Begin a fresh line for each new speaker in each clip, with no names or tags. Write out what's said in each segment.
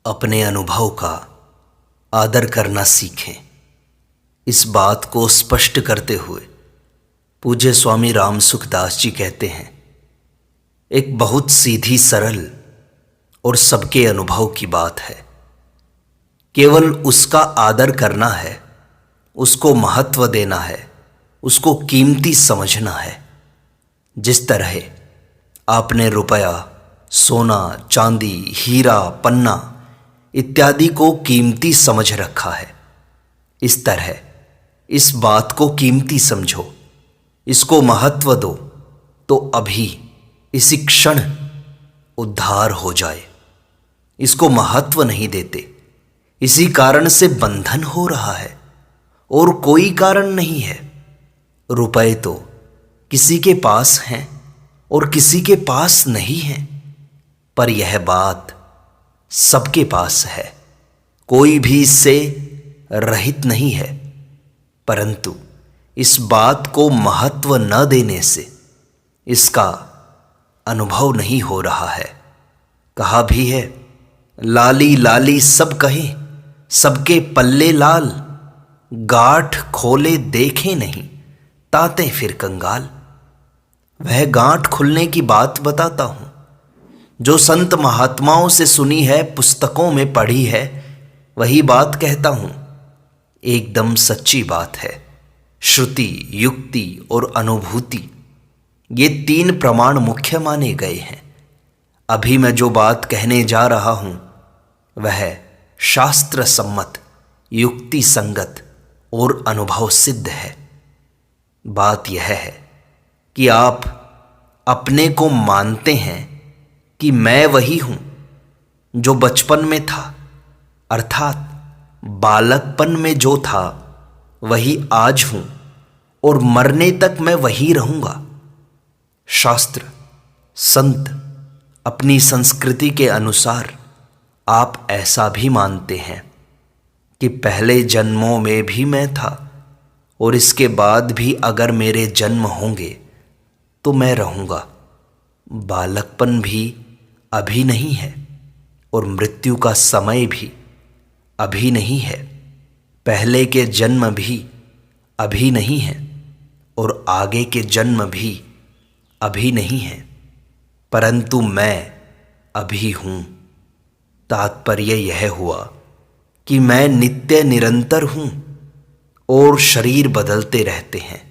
अपने अनुभव का आदर करना सीखें। इस बात को स्पष्ट करते हुए पूज्य स्वामी रामसुखदास जी कहते हैं, एक बहुत सीधी सरल और सबके अनुभव की बात है। केवल उसका आदर करना है, उसको महत्व देना है, उसको कीमती समझना है। जिस तरह आपने रुपया, सोना, चांदी, हीरा, पन्ना इत्यादि को कीमती समझ रखा है, इस तरह इस बात को कीमती समझो, इसको महत्व दो, तो अभी इसी क्षण उद्धार हो जाए। इसको महत्व नहीं देते, इसी कारण से बंधन हो रहा है और कोई कारण नहीं है। रुपए तो किसी के पास हैं और किसी के पास नहीं हैं, पर यह बात सबके पास है, कोई भी इससे रहित नहीं है। परंतु इस बात को महत्व न देने से इसका अनुभव नहीं हो रहा है। कहा भी है, लाली लाली सब कहें, सबके पल्ले लाल, गांठ खोले देखे नहीं, ताते फिर कंगाल। वह गांठ खुलने की बात बताता हूं जो संत महात्माओं से सुनी है, पुस्तकों में पढ़ी है, वही बात कहता हूं। एकदम सच्ची बात है। श्रुति, युक्ति और अनुभूति, ये तीन प्रमाण मुख्य माने गए हैं। अभी मैं जो बात कहने जा रहा हूं वह शास्त्र सम्मत, युक्ति संगत और अनुभव सिद्ध है। बात यह है कि आप अपने को मानते हैं कि मैं वही हूं जो बचपन में था, अर्थात बालकपन में जो था वही आज हूं और मरने तक मैं वही रहूंगा। शास्त्र, संत, अपनी संस्कृति के अनुसार आप ऐसा भी मानते हैं कि पहले जन्मों में भी मैं था और इसके बाद भी अगर मेरे जन्म होंगे तो मैं रहूंगा। बालकपन भी अभी नहीं है और मृत्यु का समय भी अभी नहीं है। पहले के जन्म भी अभी नहीं है और आगे के जन्म भी अभी नहीं है, परंतु मैं अभी हूं। तात्पर्य यह हुआ कि मैं नित्य निरंतर हूं और शरीर बदलते रहते हैं।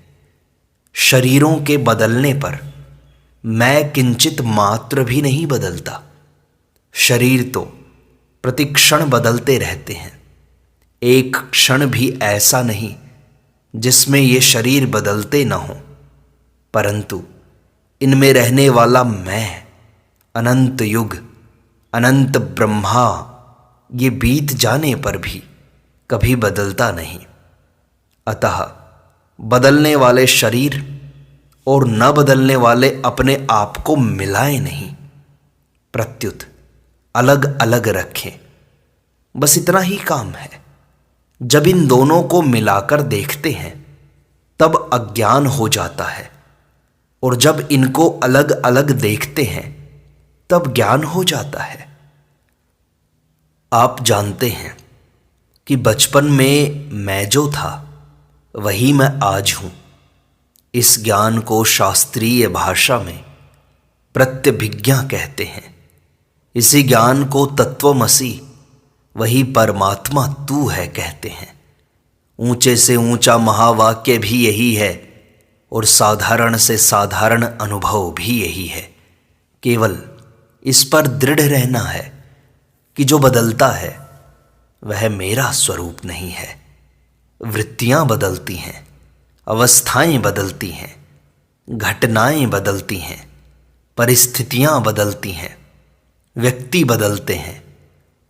शरीरों के बदलने पर मैं किंचित मात्र भी नहीं बदलता। शरीर तो प्रतिक्षण बदलते रहते हैं। एक क्षण भी ऐसा नहीं जिसमें ये शरीर बदलते न हो, परंतु इनमें रहने वाला मैं, अनंत युग, अनंत ब्रह्मा, ये बीत जाने पर भी कभी बदलता नहीं। अतः बदलने वाले शरीर और न बदलने वाले अपने आप को मिलाएं नहीं, प्रत्युत अलग अलग रखें। बस इतना ही काम है। जब इन दोनों को मिलाकर देखते हैं तब अज्ञान हो जाता है, और जब इनको अलग अलग देखते हैं तब ज्ञान हो जाता है। आप जानते हैं कि बचपन में मैं जो था वही मैं आज हूं। इस ज्ञान को शास्त्रीय भाषा में प्रत्यभिज्ञा कहते हैं। इसी ज्ञान को तत्वमसि, वही परमात्मा तू है, कहते हैं। ऊंचे से ऊंचा महावाक्य भी यही है और साधारण से साधारण अनुभव भी यही है। केवल इस पर दृढ़ रहना है कि जो बदलता है वह मेरा स्वरूप नहीं है। वृत्तियां बदलती हैं, अवस्थाएं बदलती हैं, घटनाएं बदलती हैं, परिस्थितियां बदलती हैं, व्यक्ति बदलते हैं,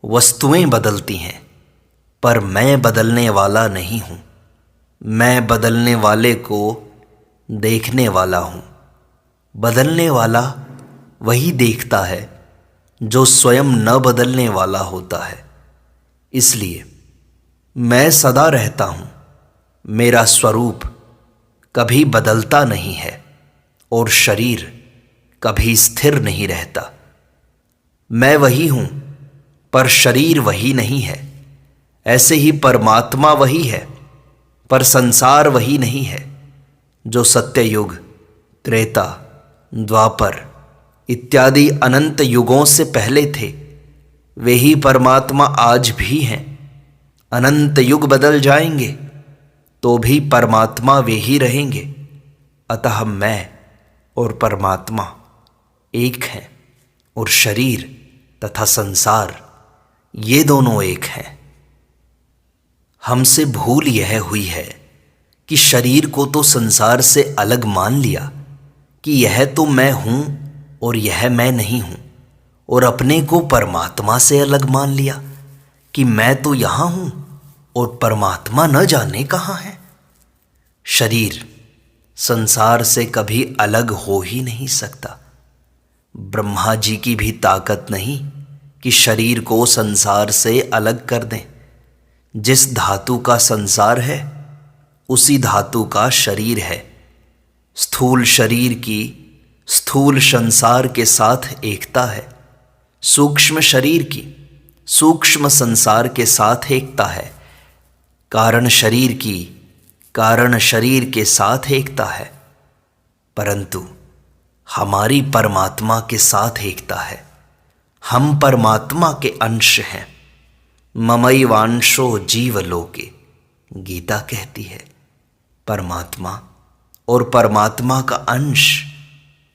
वस्तुएं बदलती हैं, पर मैं बदलने वाला नहीं हूं। मैं बदलने वाले को देखने वाला हूं। बदलने वाला वही देखता है जो स्वयं न बदलने वाला होता है। इसलिए मैं सदा रहता हूं। मेरा स्वरूप कभी बदलता नहीं है और शरीर कभी स्थिर नहीं रहता। मैं वही हूं, पर शरीर वही नहीं है। ऐसे ही परमात्मा वही है, पर संसार वही नहीं है। जो सत्ययुग, त्रेता, द्वापर इत्यादि अनंत युगों से पहले थे, वे ही परमात्मा आज भी हैं। अनंत युग बदल जाएंगे तो भी परमात्मा वे ही रहेंगे। अतः मैं और परमात्मा एक हैं, और शरीर तथा संसार ये दोनों एक हैं। हमसे भूल यह हुई है कि शरीर को तो संसार से अलग मान लिया कि यह तो मैं हूं और यह मैं नहीं हूं, और अपने को परमात्मा से अलग मान लिया कि मैं तो यहां हूं और परमात्मा न जाने कहां है। शरीर संसार से कभी अलग हो ही नहीं सकता। ब्रह्मा जी की भी ताकत नहीं कि शरीर को संसार से अलग कर दें। जिस धातु का संसार है उसी धातु का शरीर है। स्थूल शरीर की स्थूल संसार के साथ एकता है, सूक्ष्म शरीर की सूक्ष्म संसार के साथ एकता है, कारण शरीर की कारण शरीर के साथ एकता है, परंतु हमारी परमात्मा के साथ एकता है। हम परमात्मा के अंश हैं। ममैवांशो जीवलोके, गीता कहती है। परमात्मा और परमात्मा का अंश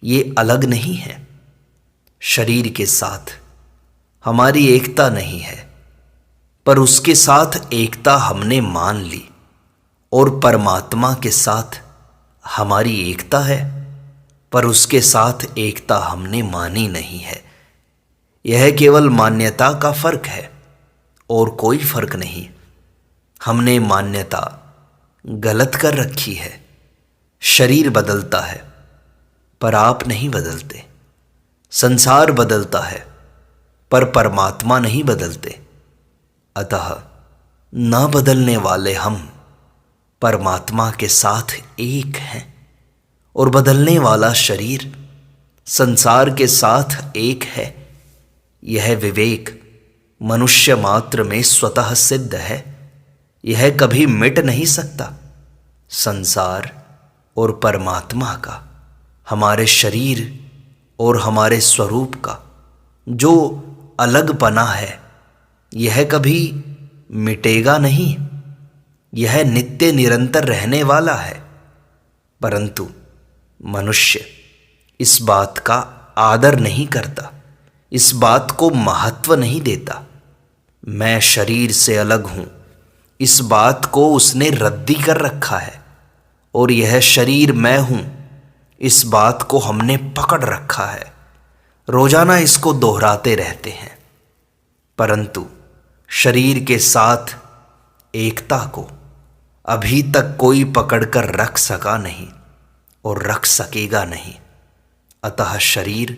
ये अलग नहीं है। शरीर के साथ हमारी एकता नहीं है, पर उसके साथ एकता हमने मान ली, और परमात्मा के साथ हमारी एकता है, पर उसके साथ एकता हमने मानी नहीं है। यह केवल मान्यता का फर्क है और कोई फर्क नहीं। हमने मान्यता गलत कर रखी है। शरीर बदलता है पर आप नहीं बदलते। संसार बदलता है पर परमात्मा नहीं बदलते। अतः न बदलने वाले हम परमात्मा के साथ एक हैं, और बदलने वाला शरीर संसार के साथ एक है। यह विवेक मनुष्य मात्र में स्वतः सिद्ध है। यह कभी मिट नहीं सकता। संसार और परमात्मा का, हमारे शरीर और हमारे स्वरूप का जो अलग पना है, यह कभी मिटेगा नहीं। यह नित्य निरंतर रहने वाला है, परंतु मनुष्य इस बात का आदर नहीं करता, इस बात को महत्व नहीं देता। मैं शरीर से अलग हूं, इस बात को उसने रद्दी कर रखा है, और यह शरीर मैं हूं, इस बात को हमने पकड़ रखा है। रोजाना इसको दोहराते रहते हैं, परंतु शरीर के साथ एकता को अभी तक कोई पकड़कर रख सका नहीं और रख सकेगा नहीं। अतः शरीर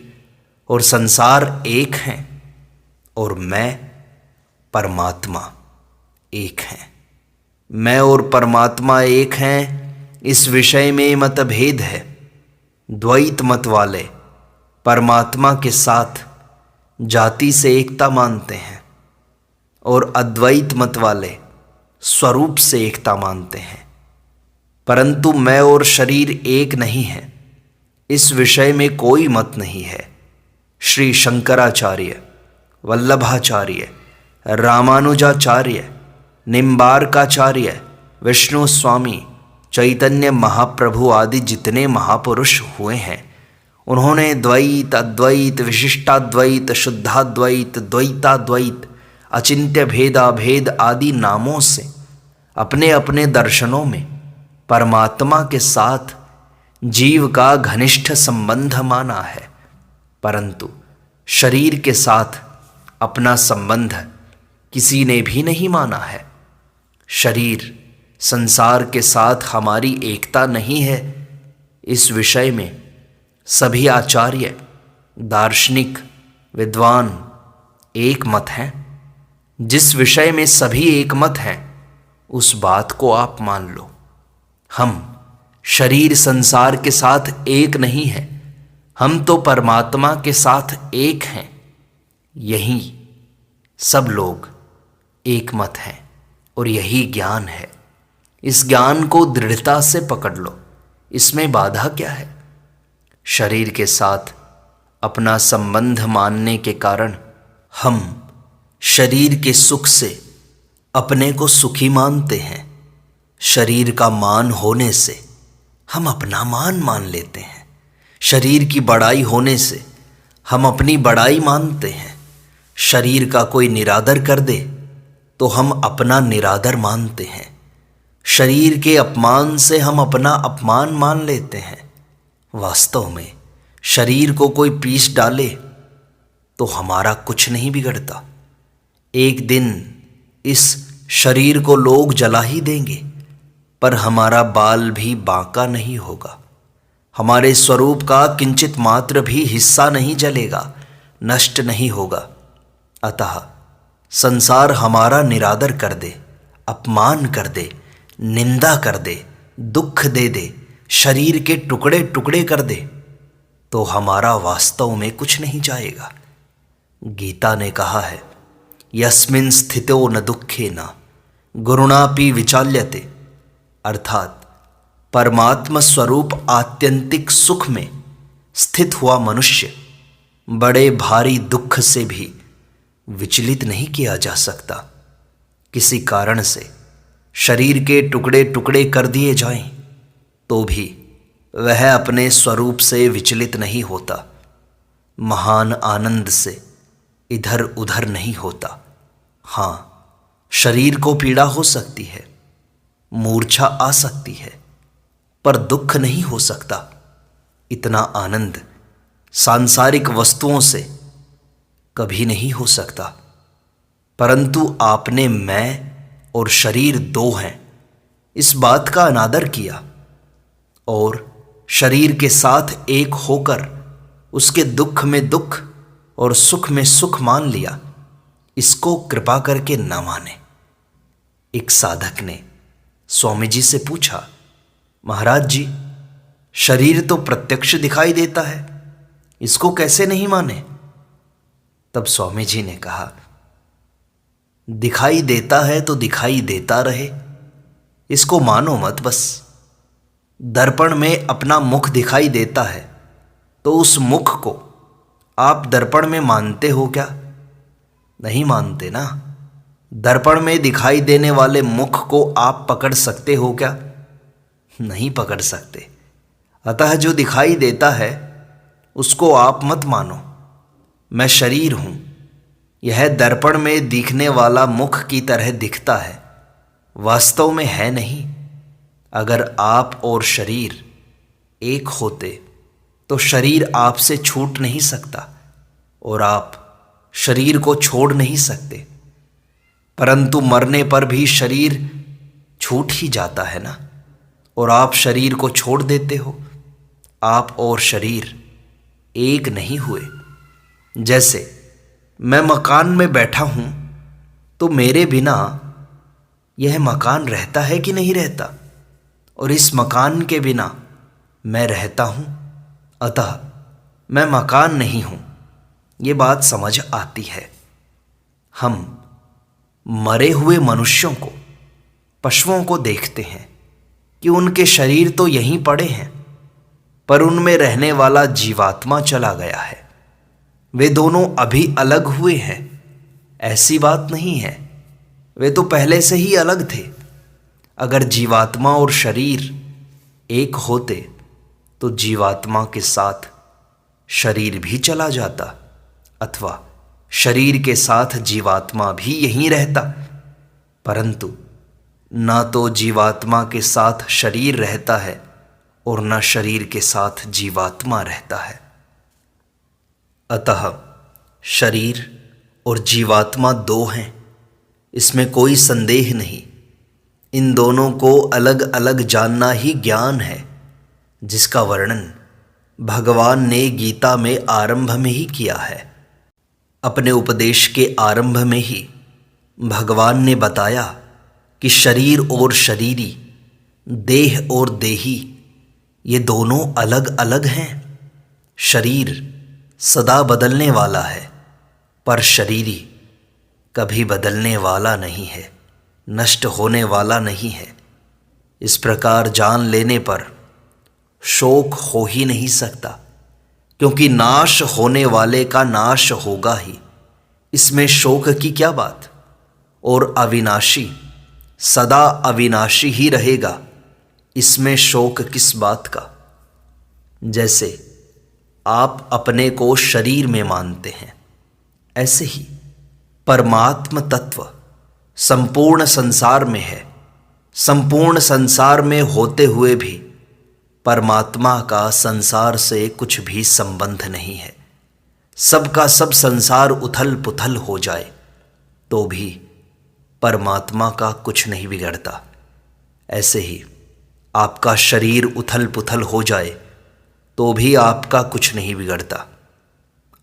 और संसार एक हैं, और मैं परमात्मा एक हैं। मैं और परमात्मा एक हैं, इस विषय में मतभेद है। द्वैत मत वाले परमात्मा के साथ जाति से एकता मानते हैं, और अद्वैत मत वाले स्वरूप से एकता मानते हैं, परंतु मैं और शरीर एक नहीं है, इस विषय में कोई मत नहीं है। श्री शंकराचार्य, वल्लभाचार्य, रामानुजाचार्य, निम्बार्काचार्य, विष्णु स्वामी, चैतन्य महाप्रभु आदि जितने महापुरुष हुए हैं, उन्होंने द्वैत, अद्वैत, विशिष्टाद्वैत, शुद्धाद्वैत, द्वैताद्वैत, अचिंत्य भेदाभेद आदि नामों से अपने अपने दर्शनों में परमात्मा के साथ जीव का घनिष्ठ संबंध माना है, परंतु शरीर के साथ अपना संबंध किसी ने भी नहीं माना है। शरीर संसार के साथ हमारी एकता नहीं है, इस विषय में सभी आचार्य, दार्शनिक, विद्वान एक मत हैं। जिस विषय में सभी एक मत हैं, उस बात को आप मान लो। हम शरीर संसार के साथ एक नहीं है, हम तो परमात्मा के साथ एक हैं। यही सब लोग एक मत हैं और यही ज्ञान है। इस ज्ञान को दृढ़ता से पकड़ लो, इसमें बाधा क्या है? शरीर के साथ अपना संबंध मानने के कारण हम शरीर के सुख से अपने को सुखी मानते हैं। शरीर का मान होने से हम अपना मान मान लेते हैं। शरीर की बड़ाई होने से हम अपनी बड़ाई मानते हैं। शरीर का कोई निरादर कर दे तो हम अपना निरादर मानते हैं। शरीर के अपमान से हम अपना अपमान मान लेते हैं। वास्तव में शरीर को कोई पीस डाले तो हमारा कुछ नहीं बिगड़ता। एक दिन इस शरीर को लोग जला ही देंगे, पर हमारा बाल भी बांका नहीं होगा। हमारे स्वरूप का किंचित मात्र भी हिस्सा नहीं जलेगा, नष्ट नहीं होगा। अतः संसार हमारा निरादर कर दे, अपमान कर दे, निंदा कर दे, दुख दे दे, शरीर के टुकड़े टुकड़े कर दे, तो हमारा वास्तव में कुछ नहीं जाएगा। गीता ने कहा है, यस्मिन् स्थितो न दुखेन गुरुणापि विचाल्यते, अर्थात परमात्मा स्वरूप आत्यंतिक सुख में स्थित हुआ मनुष्य बड़े भारी दुख से भी विचलित नहीं किया जा सकता। किसी कारण से शरीर के टुकड़े टुकड़े कर दिए जाएं तो भी वह अपने स्वरूप से विचलित नहीं होता। महान आनंद से इधर उधर नहीं होता। हाँ, शरीर को पीड़ा हो सकती है, मूर्छा आ सकती है, पर दुख नहीं हो सकता। इतना आनंद सांसारिक वस्तुओं से कभी नहीं हो सकता। परंतु आपने मैं और शरीर दो हैं इस बात का अनादर किया और शरीर के साथ एक होकर उसके दुख में दुख और सुख में सुख मान लिया। इसको कृपा करके न माने। एक साधक ने स्वामी जी से पूछा, महाराज जी, शरीर तो प्रत्यक्ष दिखाई देता है, इसको कैसे नहीं माने? तब स्वामी जी ने कहा, दिखाई देता है तो दिखाई देता रहे, इसको मानो मत बस। दर्पण में अपना मुख दिखाई देता है तो उस मुख को आप दर्पण में मानते हो क्या? नहीं मानते ना। दर्पण में दिखाई देने वाले मुख को आप पकड़ सकते हो क्या? नहीं पकड़ सकते। अतः जो दिखाई देता है उसको आप मत मानो। मैं शरीर हूं, यह दर्पण में दिखने वाला मुख की तरह दिखता है, वास्तव में है नहीं। अगर आप और शरीर एक होते तो शरीर आपसे छूट नहीं सकता और आप शरीर को छोड़ नहीं सकते। परंतु मरने पर भी शरीर छूट ही जाता है ना, और आप शरीर को छोड़ देते हो। आप और शरीर एक नहीं हुए। जैसे मैं मकान में बैठा हूं तो मेरे बिना यह मकान रहता है कि नहीं रहता, और इस मकान के बिना मैं रहता हूं। अतः मैं मकान नहीं हूं। ये बात समझ आती है। हम मरे हुए मनुष्यों को, पशुओं को देखते हैं कि उनके शरीर तो यहीं पड़े हैं, पर उनमें रहने वाला जीवात्मा चला गया है। वे दोनों अभी अलग हुए हैं, ऐसी बात नहीं है। वे तो पहले से ही अलग थे। अगर जीवात्मा और शरीर एक होते तो जीवात्मा के साथ शरीर भी चला जाता, अथवा शरीर के साथ जीवात्मा भी यहीं रहता। परंतु ना तो जीवात्मा के साथ शरीर रहता है और न शरीर के साथ जीवात्मा रहता है। अतः शरीर और जीवात्मा दो हैं, इसमें कोई संदेह नहीं। इन दोनों को अलग अलग जानना ही ज्ञान है, जिसका वर्णन भगवान ने गीता में आरंभ में ही किया है। अपने उपदेश के आरंभ में ही भगवान ने बताया कि शरीर और शरीरी, देह और देही, ये दोनों अलग अलग हैं। शरीर सदा बदलने वाला है, पर शरीरी कभी बदलने वाला नहीं है, नष्ट होने वाला नहीं है। इस प्रकार जान लेने पर शोक हो ही नहीं सकता, क्योंकि नाश होने वाले का नाश होगा ही। इसमें शोक की क्या बात। और अविनाशी सदा अविनाशी ही रहेगा, इसमें शोक किस बात का। जैसे आप अपने को शरीर में मानते हैं, ऐसे ही परमात्म तत्व संपूर्ण संसार में है। संपूर्ण संसार में होते हुए भी परमात्मा का संसार से कुछ भी संबंध नहीं है। सबका सब संसार उथल पुथल हो जाए तो भी परमात्मा का कुछ नहीं बिगड़ता। ऐसे ही आपका शरीर उथल पुथल हो जाए तो भी आपका कुछ नहीं बिगड़ता।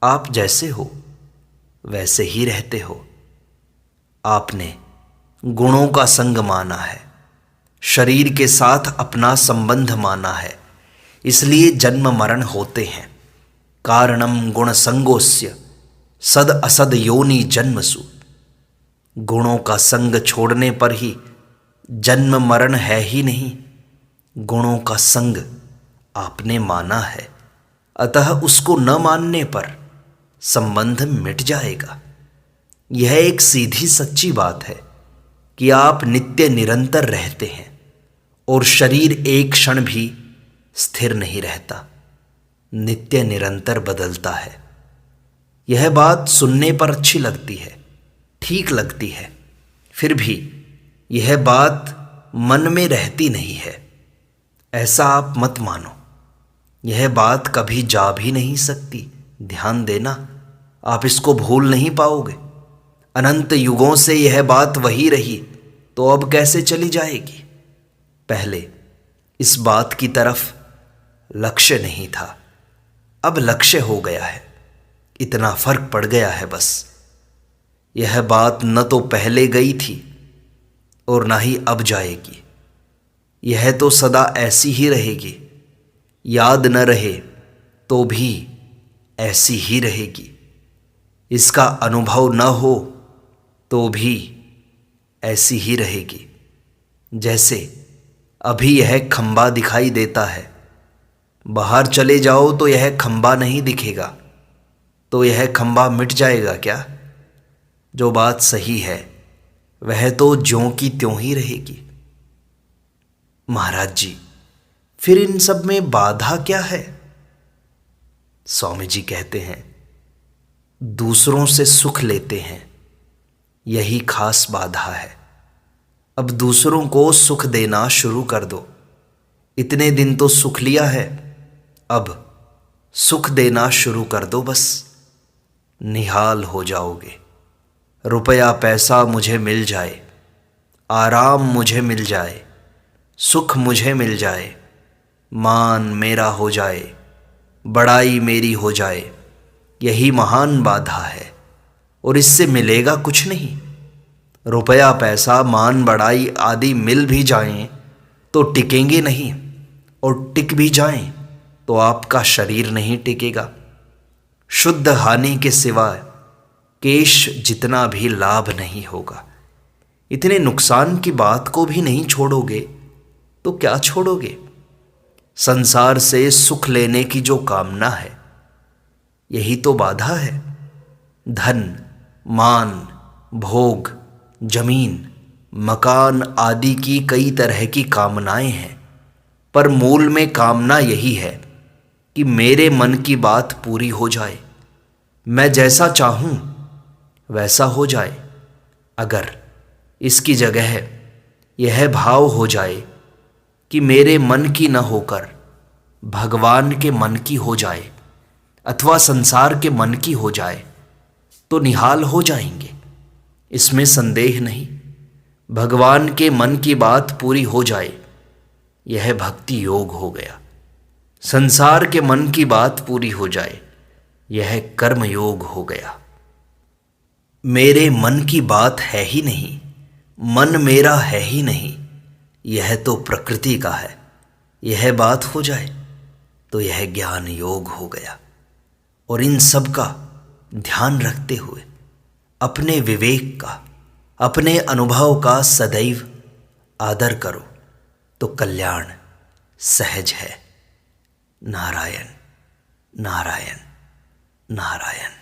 आप जैसे हो वैसे ही रहते हो। आपने गुणों का संग माना है, शरीर के साथ अपना संबंध माना है, इसलिए जन्म मरण होते हैं। कारणम गुण संगोस्य सद असद योनि जन्मसु। गुणों का संग छोड़ने पर ही जन्म मरण है ही नहीं। गुणों का संग आपने माना है, अतः उसको न मानने पर संबंध मिट जाएगा। यह एक सीधी सच्ची बात है कि आप नित्य निरंतर रहते हैं और शरीर एक क्षण भी स्थिर नहीं रहता, नित्य निरंतर बदलता है। यह बात सुनने पर अच्छी लगती है, ठीक लगती है, फिर भी यह बात मन में रहती नहीं है। ऐसा आप मत मानो, यह बात कभी जा भी नहीं सकती। ध्यान देना, आप इसको भूल नहीं पाओगे। अनंत युगों से यह बात वही रही, तो अब कैसे चली जाएगी। पहले इस बात की तरफ लक्ष्य नहीं था, अब लक्ष्य हो गया है। इतना फर्क पड़ गया है बस। यह बात न तो पहले गई थी और ना ही अब जाएगी। यह तो सदा ऐसी ही रहेगी। याद न रहे तो भी ऐसी ही रहेगी। इसका अनुभव न हो तो भी ऐसी ही रहेगी। जैसे अभी यह खंबा दिखाई देता है, बाहर चले जाओ तो यह खंबा नहीं दिखेगा, तो यह खंबा मिट जाएगा क्या। जो बात सही है वह तो ज्यों की त्यों ही रहेगी। महाराज जी, फिर इन सब में बाधा क्या है। स्वामी जी कहते हैं, दूसरों से सुख लेते हैं, यही खास बाधा है। अब दूसरों को सुख देना शुरू कर दो। इतने दिन तो सुख लिया है, अब सुख देना शुरू कर दो बस। निहाल हो जाओगे। रुपया पैसा मुझे मिल जाए, आराम मुझे मिल जाए, सुख मुझे मिल जाए, मान मेरा हो जाए, बड़ाई मेरी हो जाए, यही महान बाधा है। और इससे मिलेगा कुछ नहीं। रुपया पैसा मान बड़ाई आदि मिल भी जाएं तो टिकेंगे नहीं, और टिक भी जाएं तो आपका शरीर नहीं टिकेगा। शुद्ध हानि के सिवाय केश जितना भी लाभ नहीं होगा। इतने नुकसान की बात को भी नहीं छोड़ोगे तो क्या छोड़ोगे। संसार से सुख लेने की जो कामना है, यही तो बाधा है। धन, मान, भोग, जमीन, मकान आदि की कई तरह की कामनाएं हैं, पर मूल में कामना यही है कि मेरे मन की बात पूरी हो जाए, मैं जैसा चाहूं वैसा हो जाए। अगर इसकी जगह यह भाव हो जाए कि मेरे मन की न होकर भगवान के मन की हो जाए, अथवा संसार के मन की हो जाए, तो निहाल हो जाएंगे, इसमें संदेह नहीं। भगवान के मन की बात पूरी हो जाए, यह भक्ति योग हो गया। संसार के मन की बात पूरी हो जाए, यह कर्म योग हो गया। मेरे मन की बात है ही नहीं, मन मेरा है ही नहीं, यह तो प्रकृति का है, यह बात हो जाए तो यह ज्ञान योग हो गया। और इन सब का ध्यान रखते हुए अपने विवेक का, अपने अनुभव का सदैव आदर करो तो कल्याण सहज है। नारायण नारायण नारायण।